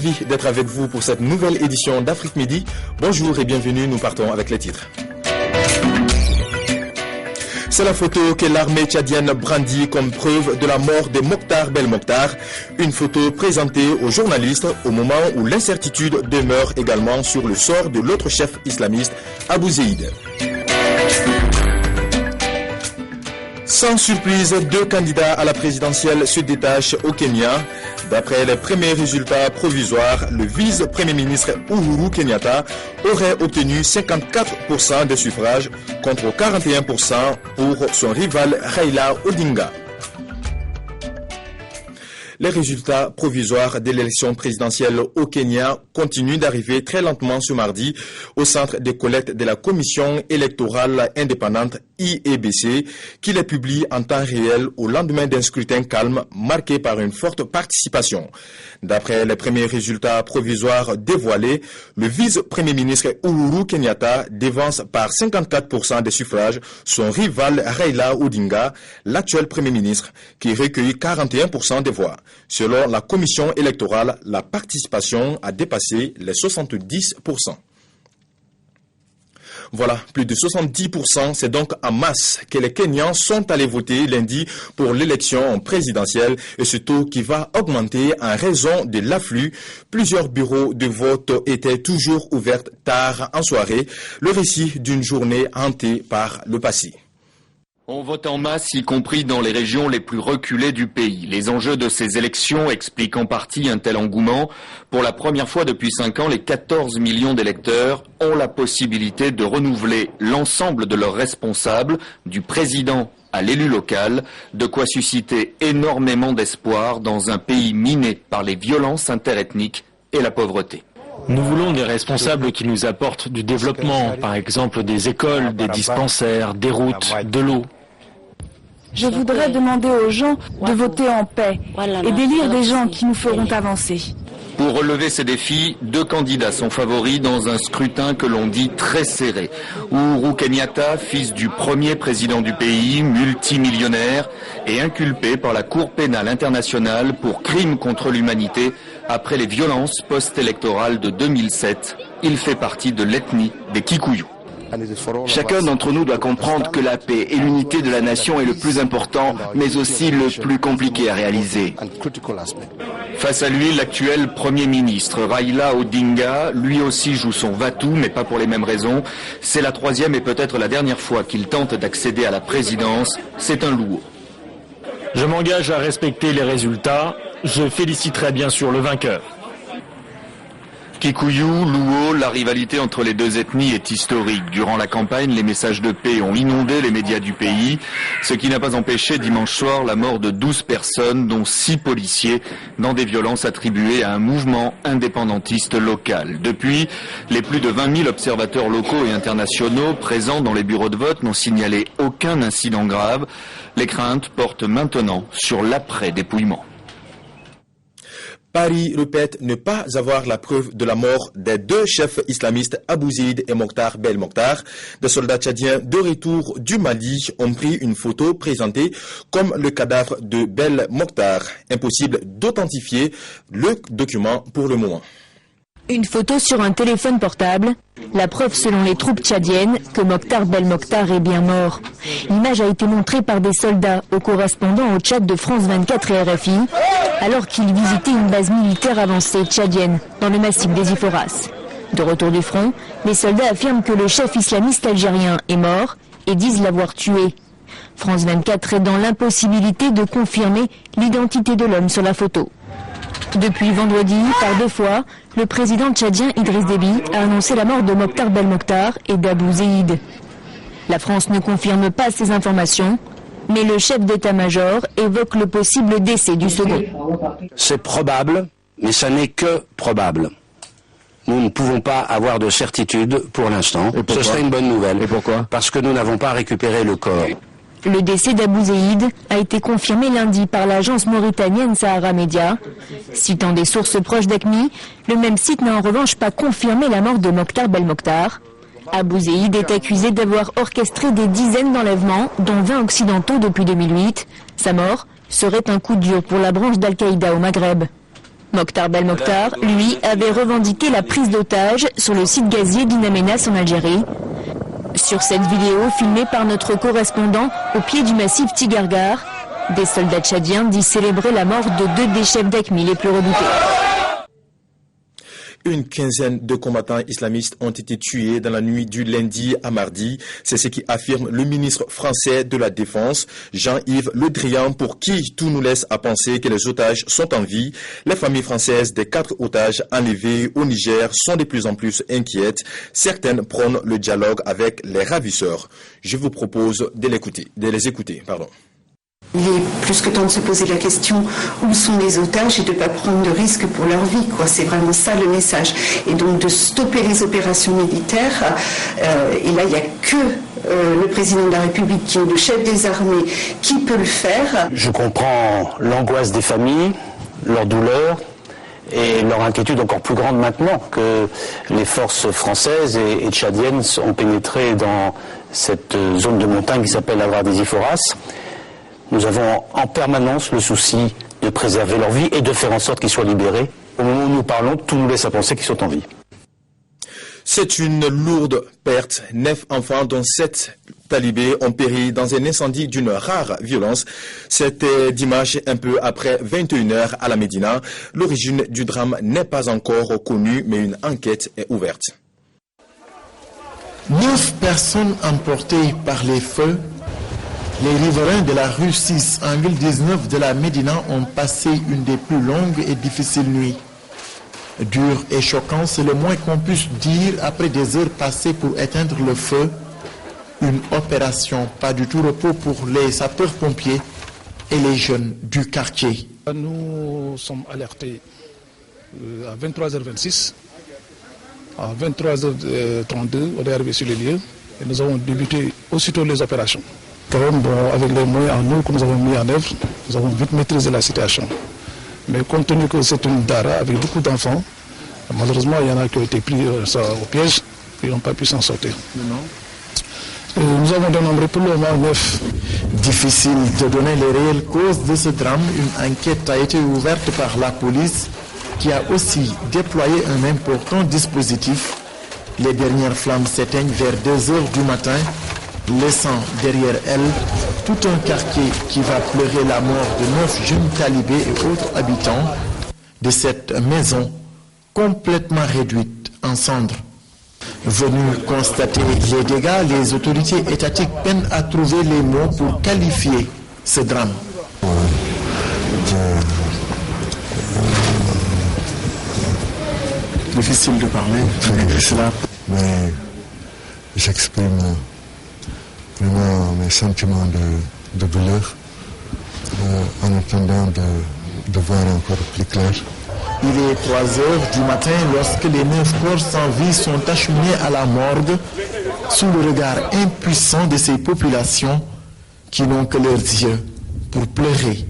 ravi d'être avec vous pour cette nouvelle édition d'Afrique Midi. Bonjour et bienvenue, nous partons avec les titres. C'est la photo que l'armée tchadienne brandit comme preuve de la mort de Mokhtar Belmokhtar. Une photo présentée aux journalistes au moment où l'incertitude demeure également sur le sort de l'autre chef islamiste, Abou Zeid. Sans surprise, 2 candidats à la présidentielle se détachent au Kenya. D'après les premiers résultats provisoires, le vice-premier ministre Uhuru Kenyatta aurait obtenu 54% des suffrages contre 41% pour son rival Raila Odinga. Les résultats provisoires de l'élection présidentielle au Kenya continuent d'arriver très lentement ce mardi au centre de collecte de la Commission électorale indépendante IEBC, qui les publie en temps réel au lendemain d'un scrutin calme marqué par une forte participation. D'après les premiers résultats provisoires dévoilés, le vice-premier ministre Uhuru Kenyatta devance par 54% des suffrages son rival Raila Odinga, l'actuel premier ministre, qui recueille 41% des voix. Selon la commission électorale, la participation a dépassé les 70%. Voilà, plus de 70%, c'est donc en masse que les Kenyans sont allés voter lundi pour l'élection présidentielle et ce taux qui va augmenter en raison de l'afflux. Plusieurs bureaux de vote étaient toujours ouverts tard en soirée, le récit d'une journée hantée par le passé. On vote en masse, y compris dans les régions les plus reculées du pays. Les enjeux de ces élections expliquent en partie un tel engouement. Pour la première fois depuis 5 ans, les 14 millions d'électeurs ont la possibilité de renouveler l'ensemble de leurs responsables, du président à l'élu local, de quoi susciter énormément d'espoir dans un pays miné par les violences interethniques et la pauvreté. Nous voulons des responsables qui nous apportent du développement, par exemple des écoles, des dispensaires, des routes, de l'eau. Je voudrais demander aux gens de voter en paix et d'élire des gens qui nous feront avancer. Pour relever ces défis, 2 candidats sont favoris dans un scrutin que l'on dit très serré. Uhuru Kenyatta, fils du premier président du pays, multimillionnaire, est inculpé par la Cour pénale internationale pour crimes contre l'humanité après les violences post-électorales de 2007. Il fait partie de l'ethnie des Kikuyu. Chacun d'entre nous doit comprendre que la paix et l'unité de la nation est le plus important, mais aussi le plus compliqué à réaliser. Face à lui, l'actuel Premier ministre Raila Odinga, lui aussi joue son va-tout, mais pas pour les mêmes raisons. C'est la 3e et peut-être la dernière fois qu'il tente d'accéder à la présidence. C'est un loup. Je m'engage à respecter les résultats. Je féliciterai bien sûr le vainqueur. Kikuyu, Luo, la rivalité entre les 2 ethnies est historique. Durant la campagne, les messages de paix ont inondé les médias du pays, ce qui n'a pas empêché dimanche soir la mort de 12 personnes, dont 6 policiers, dans des violences attribuées à un mouvement indépendantiste local. Depuis, les plus de 20 000 observateurs locaux et internationaux présents dans les bureaux de vote n'ont signalé aucun incident grave. Les craintes portent maintenant sur l'après-dépouillement. Paris répète ne pas avoir la preuve de la mort des 2 chefs islamistes Abou Zeid et Mokhtar Belmokhtar. Des soldats tchadiens de retour du Mali ont pris une photo présentée comme le cadavre de Belmokhtar. Impossible d'authentifier le document pour le moment. Une photo sur un téléphone portable, la preuve selon les troupes tchadiennes que Mokhtar Belmokhtar est bien mort. L'image a été montrée par des soldats aux correspondants au Tchad de France 24 et RFI, alors qu'ils visitaient une base militaire avancée tchadienne dans le massif des Iforas. De retour du front, les soldats affirment que le chef islamiste algérien est mort et disent l'avoir tué. France 24 est dans l'impossibilité de confirmer l'identité de l'homme sur la photo. Depuis vendredi, par 2 fois, le président tchadien Idriss Déby a annoncé la mort de Mokhtar Belmokhtar et d'Abou Zeid. La France ne confirme pas ces informations, mais le chef d'état-major évoque le possible décès du second. C'est probable, mais ça n'est que probable. Nous ne pouvons pas avoir de certitude pour l'instant. Ce serait une bonne nouvelle. Et pourquoi ? Parce que nous n'avons pas récupéré le corps. Le décès d'Abou Zeid a été confirmé lundi par l'agence mauritanienne Sahara Media. Citant des sources proches d'AQMI, le même site n'a en revanche pas confirmé la mort de Mokhtar Belmokhtar. Abou Zeid est accusé d'avoir orchestré des dizaines d'enlèvements, dont 20 occidentaux depuis 2008. Sa mort serait un coup dur pour la branche d'Al-Qaïda au Maghreb. Mokhtar Belmokhtar, lui, avait revendiqué la prise d'otages sur le site gazier d'In Amenas en Algérie. Sur cette vidéo filmée par notre correspondant au pied du massif Tigargar, des soldats tchadiens disent célébrer la mort de 2 des chefs d'EQMI les plus redoutés. Une quinzaine de combattants islamistes ont été tués dans la nuit du lundi à mardi. C'est ce qui affirme le ministre français de la Défense, Jean-Yves Le Drian, pour qui tout nous laisse à penser que les otages sont en vie. Les familles françaises des 4 otages enlevés au Niger sont de plus en plus inquiètes. Certaines prônent le dialogue avec les ravisseurs. Je vous propose de les écouter. Il est plus que temps de se poser la question où sont les otages et de ne pas prendre de risques pour leur vie. C'est vraiment ça le message. Et donc de stopper les opérations militaires. Et là, il n'y a que le président de la République, qui est le chef des armées, qui peut le faire. Je comprends l'angoisse des familles, leur douleur et leur inquiétude encore plus grande maintenant que les forces françaises et tchadiennes ont pénétré dans cette zone de montagne qui s'appelle la Wardésie Foras. Nous avons en permanence le souci de préserver leur vie et de faire en sorte qu'ils soient libérés. Au moment où nous parlons, tout nous laisse à penser qu'ils sont en vie. C'est une lourde perte. 9 enfants, dont 7 talibés, ont péri dans un incendie d'une rare violence. C'était dimanche, un peu après 21h à la Médina. L'origine du drame n'est pas encore connue, mais une enquête est ouverte. 9 personnes emportées par les feux. Les riverains de la rue 6, angle 19 de la Médina ont passé une des plus longues et difficiles nuits. Dur et choquant, c'est le moins qu'on puisse dire après des heures passées pour éteindre le feu. Une opération pas du tout repos pour les sapeurs-pompiers et les jeunes du quartier. Nous sommes alertés à 23h26. À 23h32, on est arrivé sur les lieux et nous avons débuté aussitôt les opérations. Quand même, avec les moyens en nous que nous avons mis en œuvre, nous avons vite maîtrisé la situation. Mais compte tenu que c'est une dara avec beaucoup d'enfants, malheureusement, il y en a qui ont été pris au piège et n'ont pas pu s'en sortir. Nous avons dénombré pour le moment 9. Difficile de donner les réelles causes de ce drame. Une enquête a été ouverte par la police qui a aussi déployé un important dispositif. Les dernières flammes s'éteignent vers 2h du matin, laissant derrière elles tout un quartier qui va pleurer la mort de 9 jeunes talibés et autres habitants de cette maison complètement réduite en cendres. Venus constater les dégâts, les autorités étatiques peinent à trouver les mots pour qualifier ce drame. Difficile de parler, mais j'exprime vraiment mes sentiments de douleur en attendant de voir encore plus clair. Il est 3h du matin lorsque les 9 corps sans vie sont acheminés à la morgue sous le regard impuissant de ces populations qui n'ont que leurs yeux pour pleurer.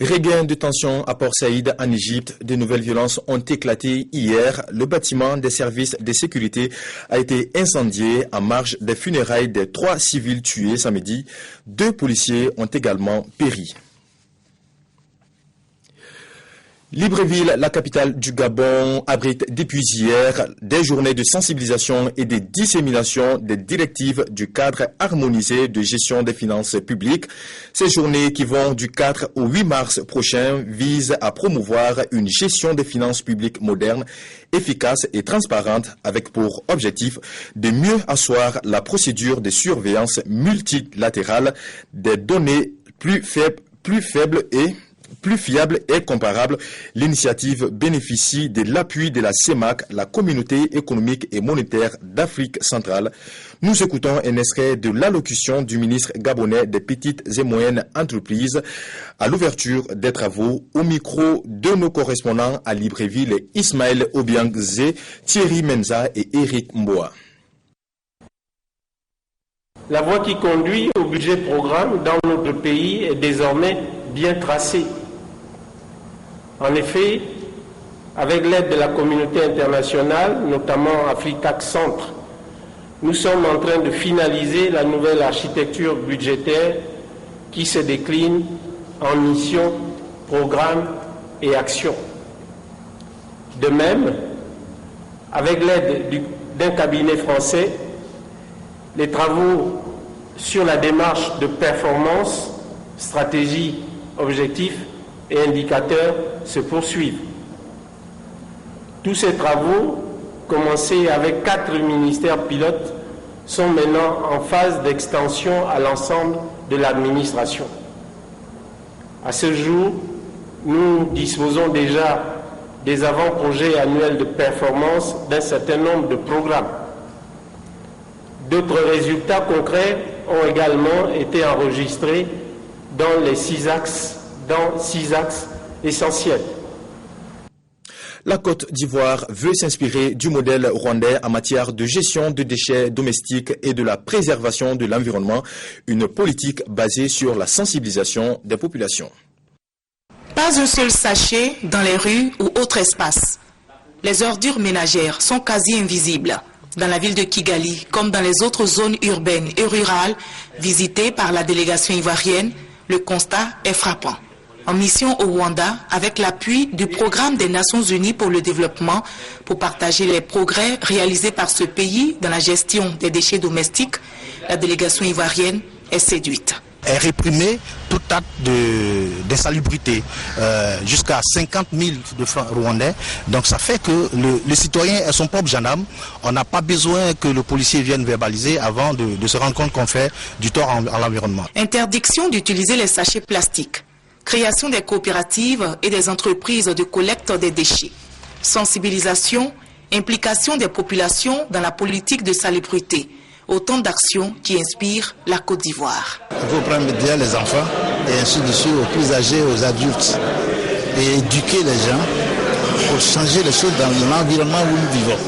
Regain de tension à Port Saïd en Égypte. De nouvelles violences ont éclaté hier. Le bâtiment des services de sécurité a été incendié en marge des funérailles des 3 civils tués samedi. 2 policiers ont également péri. Libreville, la capitale du Gabon, abrite depuis hier des journées de sensibilisation et de dissémination des directives du cadre harmonisé de gestion des finances publiques. Ces journées qui vont du 4 au 8 mars prochain visent à promouvoir une gestion des finances publiques moderne, efficace et transparente avec pour objectif de mieux asseoir la procédure de surveillance multilatérale des données plus fiable et comparable. L'initiative bénéficie de l'appui de la CEMAC, la Communauté économique et monétaire d'Afrique centrale. Nous écoutons un extrait de l'allocution du ministre gabonais des petites et moyennes entreprises à l'ouverture des travaux au micro de nos correspondants à Libreville, Ismaël Obiangze, Thierry Menza et Eric Mboa. La voie qui conduit au budget programme dans notre pays est désormais bien tracée. En effet, avec l'aide de la communauté internationale, notamment Africac Centre, nous sommes en train de finaliser la nouvelle architecture budgétaire qui se déclinent en missions, programmes et actions. De même, avec l'aide d'un cabinet français, les travaux sur la démarche de performance, stratégie, objectifs et indicateurs se poursuivent. Tous ces travaux, commencés avec 4 ministères pilotes, sont maintenant en phase d'extension à l'ensemble de l'administration. À ce jour, nous disposons déjà des avant-projets annuels de performance d'un certain nombre de programmes. D'autres résultats concrets ont également été enregistrés dans 6 axes essentiels. La Côte d'Ivoire veut s'inspirer du modèle rwandais en matière de gestion de déchets domestiques et de la préservation de l'environnement, une politique basée sur la sensibilisation des populations. Pas un seul sachet dans les rues ou autres espaces. Les ordures ménagères sont quasi invisibles. Dans la ville de Kigali, comme dans les autres zones urbaines et rurales visitées par la délégation ivoirienne, le constat est frappant. En mission au Rwanda, avec l'appui du Programme des Nations Unies pour le développement, pour partager les progrès réalisés par ce pays dans la gestion des déchets domestiques, la délégation ivoirienne est séduite. Est réprimé tout acte d'insalubrité, jusqu'à 50 000 de francs rwandais. Donc ça fait que le citoyen est son propre gendarme. On n'a pas besoin que le policier vienne verbaliser avant de se rendre compte qu'on fait du tort à l'environnement. Interdiction d'utiliser les sachets plastiques. Création des coopératives et des entreprises de collecte des déchets. Sensibilisation, implication des populations dans la politique de salubrité. Autant d'actions qui inspirent la Côte d'Ivoire. Il faut prendre déjà les enfants et ainsi de suite aux plus âgés, aux adultes et éduquer les gens pour changer les choses dans l'environnement où nous vivons.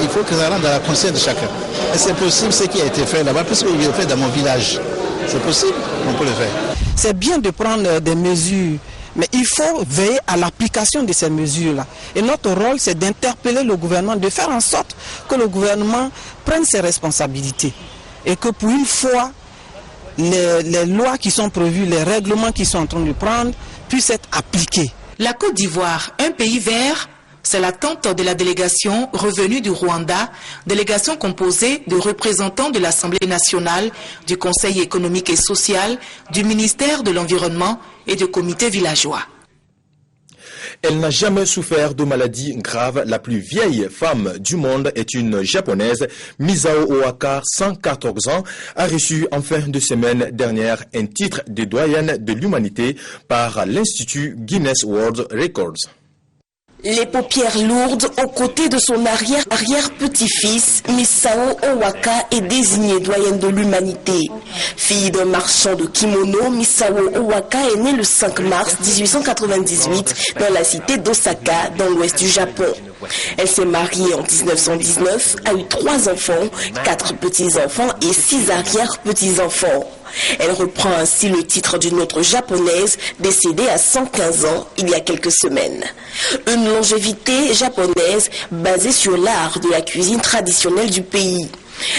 Il faut que ça rentre dans la conscience de chacun. Et c'est possible ce qui a été fait là-bas, puisque je l'ai fait dans mon village. C'est possible, on peut le faire. C'est bien de prendre des mesures, mais il faut veiller à l'application de ces mesures-là. Et notre rôle, c'est d'interpeller le gouvernement, de faire en sorte que le gouvernement prenne ses responsabilités. Et que pour une fois, les lois qui sont prévues, les règlements qui sont en train de prendre, puissent être appliqués. La Côte d'Ivoire, un pays vert, c'est l'attente de la délégation revenue du Rwanda, délégation composée de représentants de l'Assemblée nationale, du Conseil économique et social, du ministère de l'Environnement et du comité villageois. Elle n'a jamais souffert de maladie grave. La plus vieille femme du monde est une japonaise. Misao Owaka, 114 ans, a reçu en fin de semaine dernière un titre de doyenne de l'humanité par l'Institut Guinness World Records. Les paupières lourdes aux côtés de son arrière-petit-fils, Misao Owaka est désignée doyenne de l'humanité. Fille d'un marchand de kimono, Misao Owaka est née le 5 mars 1898 dans la cité d'Osaka, dans l'ouest du Japon. Elle s'est mariée en 1919, a eu 3 enfants, 4 petits-enfants et 6 arrière-petits-enfants. Elle reprend ainsi le titre d'une autre japonaise décédée à 115 ans il y a quelques semaines. Une longévité japonaise basée sur l'art de la cuisine traditionnelle du pays.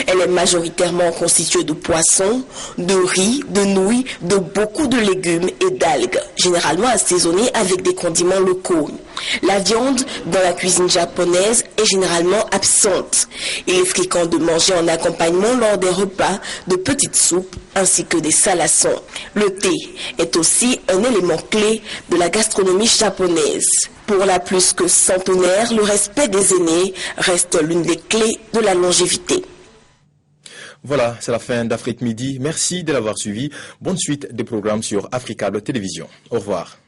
Elle est majoritairement constituée de poissons, de riz, de nouilles, de beaucoup de légumes et d'algues, généralement assaisonnés avec des condiments locaux. La viande dans la cuisine japonaise est généralement absente. Il est fréquent de manger en accompagnement lors des repas de petites soupes ainsi que des salassons. Le thé est aussi un élément clé de la gastronomie japonaise. Pour la plus que centenaire, le respect des aînés reste l'une des clés de la longévité. Voilà, c'est la fin d'Afrique Midi. Merci de l'avoir suivi. Bonne suite des programmes sur Africable Télévision. Au revoir.